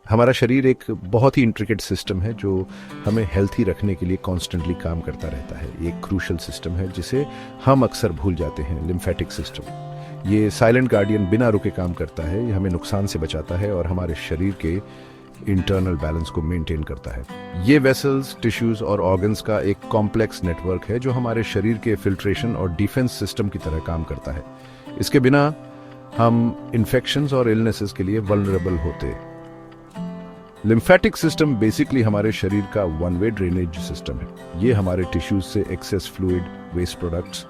हमारा शरीर एक बहुत ही इंट्रिकेट सिस्टम है जो हमें हेल्थी रखने के लिए कॉन्स्टेंटली काम करता रहता है। ये एक क्रूशल सिस्टम है जिसे हम अक्सर भूल जाते हैं, लिम्फेटिक सिस्टम। ये साइलेंट गार्डियन बिना रुके काम करता है, ये हमें नुकसान से बचाता है और हमारे शरीर के इंटरनल बैलेंस को मेंटेन करता है। ये वेसल्स, टिश्यूज और ऑर्गन्स का एक कॉम्प्लेक्स नेटवर्क है जो हमारे शरीर के फिल्ट्रेशन और डिफेंस सिस्टम की तरह काम करता है। इसके बिना हम इन्फेक्शंस और इलनेसेस के लिए वल्नरेबल होते। लिम्फेटिक सिस्टम बेसिकली हमारे शरीर का वन वे ड्रेनेज सिस्टम है। ये हमारे टिश्यूज से एक्सेस फ्लूइड, वेस्ट प्रोडक्ट्स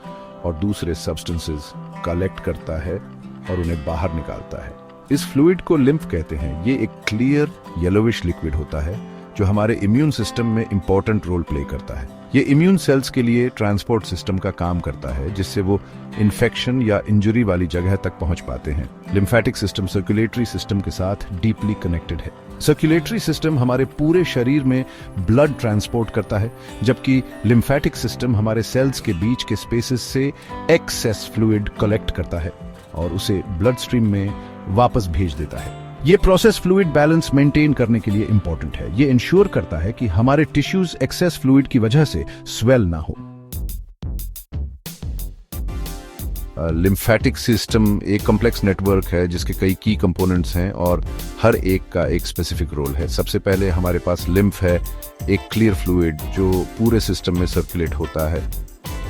और दूसरे सब्सटेंसेस कलेक्ट करता है और उन्हें बाहर निकालता है। इस फ्लूइड को लिम्फ कहते हैं। ये एक क्लियर येलोविश लिक्विड होता है जो हमारे इम्यून सिस्टम में इंपॉर्टेंट रोल प्ले करता है। ये इम्यून सेल्स के लिए ट्रांसपोर्ट सिस्टम का काम करता है जिससे वो इन्फेक्शन या इंजरी वाली जगह तक पहुंच पाते हैं। लिम्फेटिक सिस्टम सर्कुलेटरी सिस्टम के साथ डीपली कनेक्टेड है। सर्कुलेटरी सिस्टम हमारे पूरे शरीर में ब्लड ट्रांसपोर्ट करता है, जबकि लिम्फेटिक सिस्टम हमारे सेल्स के बीच के स्पेसेस से एक्सेस फ्लूइड कलेक्ट करता है और उसे ब्लड स्ट्रीम में वापस भेज देता है। ये प्रोसेस फ्लूइड बैलेंस मेंटेन करने के लिए इंपॉर्टेंट है। ये इंश्योर करता है कि हमारे टिश्यूज एक्सेस फ्लूइड की वजह से स्वेल ना हो। लिम्फेटिक सिस्टम एक कॉम्प्लेक्स नेटवर्क है जिसके कई की कंपोनेंट्स हैं और हर एक का एक स्पेसिफिक रोल है। सबसे पहले हमारे पास लिम्फ है, एक क्लियर फ्लूइड जो पूरे सिस्टम में सर्कुलेट होता है।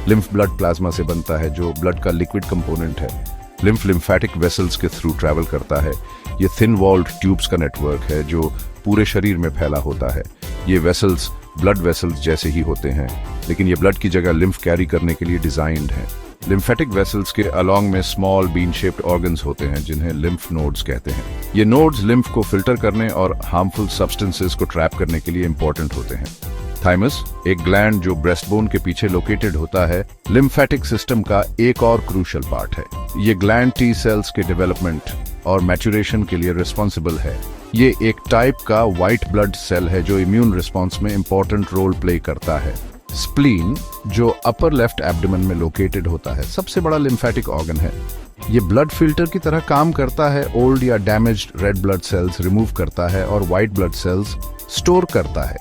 लिम्फ ब्लड प्लाज्मा से बनता है जो ब्लड का लिक्विड कंपोनेंट है। लिम्फ लिम्फेटिक वेसल्स के थ्रू ट्रैवल करता है। ये थिन वॉल्ड ट्यूब्स का नेटवर्क है जो पूरे शरीर में फैला होता है। ये वेसल्स ब्लड वेसल्स जैसे ही होते हैं, लेकिन ये ब्लड की जगह लिम्फ कैरी करने के लिए डिजाइंड है। लिम्फेटिक वेसल्स के अलोंग में स्मॉल बीन शेप्ड ऑर्गन्स होते हैं जिन्हें लिम्फ नोड्स कहते हैं। ये नोड्स लिम्फ को फिल्टर करने और हार्मफुल सब्सटेंसेस को ट्रैप करने के लिए इंपॉर्टेंट होते हैं। थाइमस, एक ग्लैंड जो ब्रेस्टबोन के पीछे लोकेटेड होता है, लिम्फेटिक सिस्टम का एक और क्रूशियल पार्ट है। ये ग्लैंड टी सेल्स के डेवलपमेंट और मैच्योरेशन के लिए रिस्पॉन्सिबल है। ये एक टाइप का व्हाइट ब्लड सेल है जो इम्यून रिस्पॉन्स में इंपॉर्टेंट रोल प्ले करता है। स्प्लीन, जो अपर लेफ्ट एब्डोमेन में लोकेटेड होता है, सबसे बड़ा लिम्फेटिक ऑर्गन है। ये ब्लड फिल्टर की तरह काम करता है। ओल्ड या damaged red blood cells remove करता है और व्हाइट ब्लड सेल्स स्टोर करता है।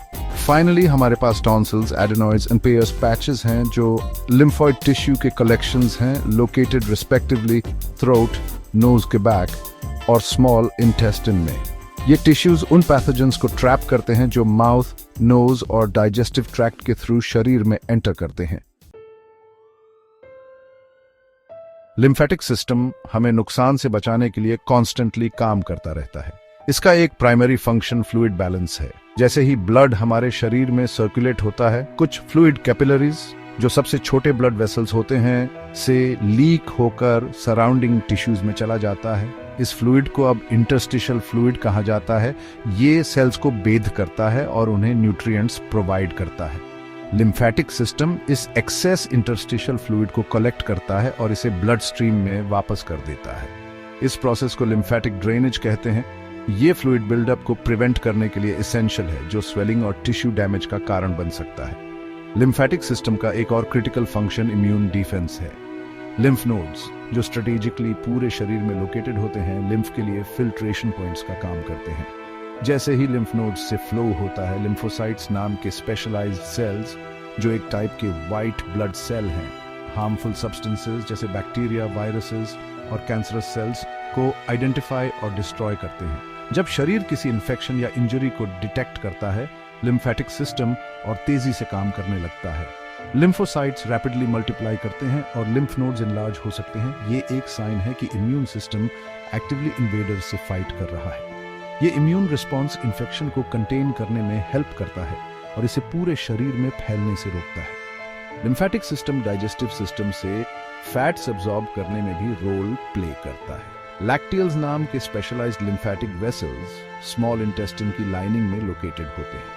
फाइनली हमारे पास tonsils, adenoids and pairs patches हैं जो लिम्फॉइड टिश्यू के कलेक्शंस हैं, लोकेटेड रिस्पेक्टिवली थ्रोट, नोज के बैक और स्मॉल इंटेस्टिन में। ये टिश्यूज उन पैथोजेंस को ट्रैप करते हैं जो माउथ, नोज और डाइजेस्टिव ट्रैक्ट के थ्रू शरीर में एंटर करते हैं। लिम्फेटिक सिस्टम हमें नुकसान से बचाने के लिए कॉन्स्टेंटली काम करता रहता है। इसका एक प्राइमरी फंक्शन फ्लूइड बैलेंस है। जैसे ही ब्लड हमारे शरीर में सर्कुलेट होता है, कुछ फ्लूइड कैपिलरीज जो सबसे छोटे ब्लड वेसल्स होते हैं से लीक होकर सराउंडिंग टिश्यूज में चला जाता है। इस फ्लूइड को अब इंटरस्टिशियल फ्लूइड कहा जाता है। ये सेल्स को बेध करता है और उन्हें न्यूट्रिएंट्स प्रोवाइड करता है। लिम्फेटिक सिस्टम इस एक्सेस इंटरस्टिशियल फ्लूइड को कलेक्ट करता है और इसे ब्लड स्ट्रीम में वापस कर देता है। इस प्रोसेस को लिम्फेटिक ड्रेनेज कहते हैं। ये फ्लूइड बिल्डअप को प्रिवेंट करने के लिए एसेंशियल है, जो स्वेलिंग और टिश्यू डैमेज का कारण बन सकता है। लिम्फेटिक सिस्टम का एक और क्रिटिकल फंक्शन इम्यून डिफेंस है। लिम्फ नोड्स, जो स्ट्रेटेजिकली पूरे शरीर में लोकेटेड होते हैं, लिम्फ के लिए फिल्ट्रेशन पॉइंट्स का काम करते हैं। जैसे ही लिम्फ नोड्स से फ्लो होता है, लिम्फोसाइट्स नाम के स्पेशलाइज्ड सेल्स, जो एक टाइप के व्हाइट ब्लड सेल हैं, हार्मफुल सब्सटेंसेस जैसे बैक्टीरिया, वायरसेस और कैंसरस सेल्स को आइडेंटिफाई और डिस्ट्रॉय करते हैं। जब शरीर किसी इन्फेक्शन या इंजरी को डिटेक्ट करता है, लिम्फेटिक सिस्टम और तेजी से काम करने लगता है। लिम्फोसाइट्स रैपिडली मल्टीप्लाई करते हैं और लिम्फ नोड्स इनलार्ज हो सकते हैं। ये एक साइन है कि इम्यून सिस्टम एक्टिवली इन्वेडर्स से फाइट कर रहा है। ये इम्यून रिस्पॉन्स इन्फेक्शन को कंटेन करने में हेल्प करता है और इसे पूरे शरीर में फैलने से रोकता है। लिम्फेटिक सिस्टम डाइजेस्टिव सिस्टम से फैट्स एब्जॉर्ब करने में भी रोल प्ले करता है। लैक्टियल्स नाम के specialised lymphatic vessels small intestine की लाइनिंग में लोकेटेड होते हैं।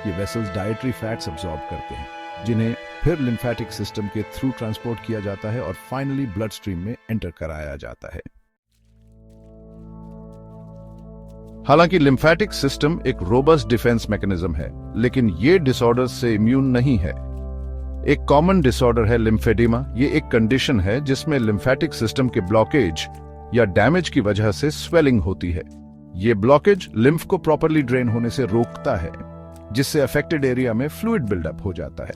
ये वेसल्स डाइटरी फैट्स एब्जॉर्ब करते हैं, जिन्हें फिर लिम्फेटिक सिस्टम के थ्रू ट्रांसपोर्ट किया जाता है और फाइनली ब्लड स्ट्रीम में एंटर कराया जाता है। हालांकि लिम्फेटिक सिस्टम एक रोबस्ट डिफेंस मैकेनिज्म है, लेकिन ये डिसऑर्डर्स से इम्यून नहीं है। एक कॉमन डिसऑर्डर है लिम्फेडिमा। ये एक कंडीशन है जिसमें लिम्फेटिक सिस्टम के ब्लॉकेज या डैमेज की वजह से स्वेलिंग होती है। ये ब्लॉकेज लिम्फ को प्रॉपरली ड्रेन होने से रोकता है, जिससे अफेक्टेड एरिया में फ्लूइड बिल्डअप हो जाता है।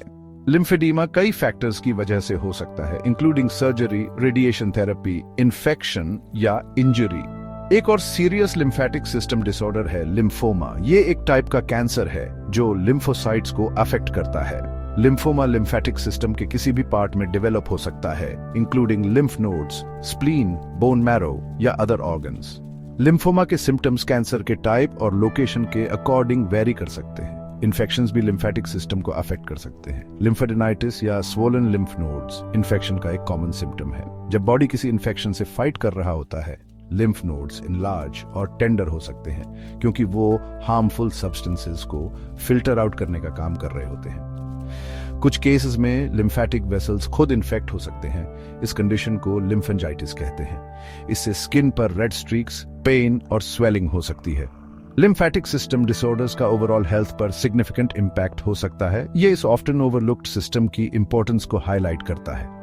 लिम्फेडीमा कई फैक्टर्स की वजह से हो सकता है, including surgery, radiation therapy, infection या इंजरी। एक और सीरियस लिम्फेटिक सिस्टम डिसऑर्डर है लिम्फोमा। ये एक टाइप का कैंसर है जो लिम्फोसाइट्स को अफेक्ट करता है। लिम्फोमा लिम्फेटिक सिस्टम के किसी भी पार्ट में डेवलप हो सकता है, including lymph nodes, spleen, bone marrow या अदर ऑर्गन्स। लिम्फोमा के सिम्टम्स कैंसर के टाइप और लोकेशन के अकॉर्डिंग वेरी कर सकते हैं। इन्फेक्शंस भी लिम्फेटिक सिस्टम को अफेक्ट कर सकते हैं। लिम्फेडेनाइटिस या स्वोलन लिम्फ नोड्स इन्फेक्शन का एक कॉमन सिम्टम है। जब बॉडी किसी इन्फेक्शन से फाइट कर रहा होता है, लिम्फ नोड्स इनलार्ज और टेंडर हो सकते हैं, क्योंकि वो हार्मफुल सब्सटेंसेस को फिल्टर आउट करने का काम कर रहे होते हैं। कुछ केसेस में लिम्फेटिक वेसल्स खुद इन्फेक्ट हो सकते हैं। इस कंडीशन को लिम्फेंजाइटिस कहते हैं। इससे स्किन पर रेड स्ट्रीक्स, पेन और स्वेलिंग हो सकती है। लिम्फेटिक सिस्टम डिसऑर्डर्स का ओवरऑल हेल्थ पर सिग्निफिकेंट इम्पैक्ट हो सकता है। ये इस ऑफ्टन ओवरलुक्ड सिस्टम की इंपॉर्टेंस को हाईलाइट करता है।